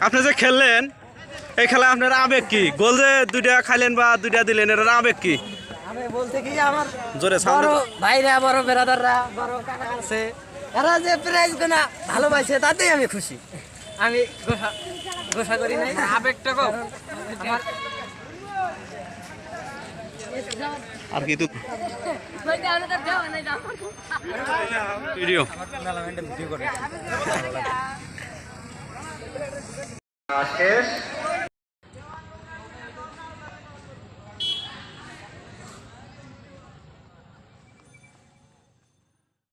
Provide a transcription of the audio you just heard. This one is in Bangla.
আপনি যে খেললেন এই খেলা আপনার আবেগ কি? গোল যে দুইটা খাইলেন বা দুইটা দিলেন এটার আবেগ কি? আমি বলতে কি আমার জোরে বড় ভাইরা বড় বেরাদাররা বড় কাকা আছে এরা যে প্রাইজ গোনা ভালোবাসে তাতেই আমি খুশি। আমি গোসা করি নাই আবেগটা কম আমার আর কি ভিডিও শেষ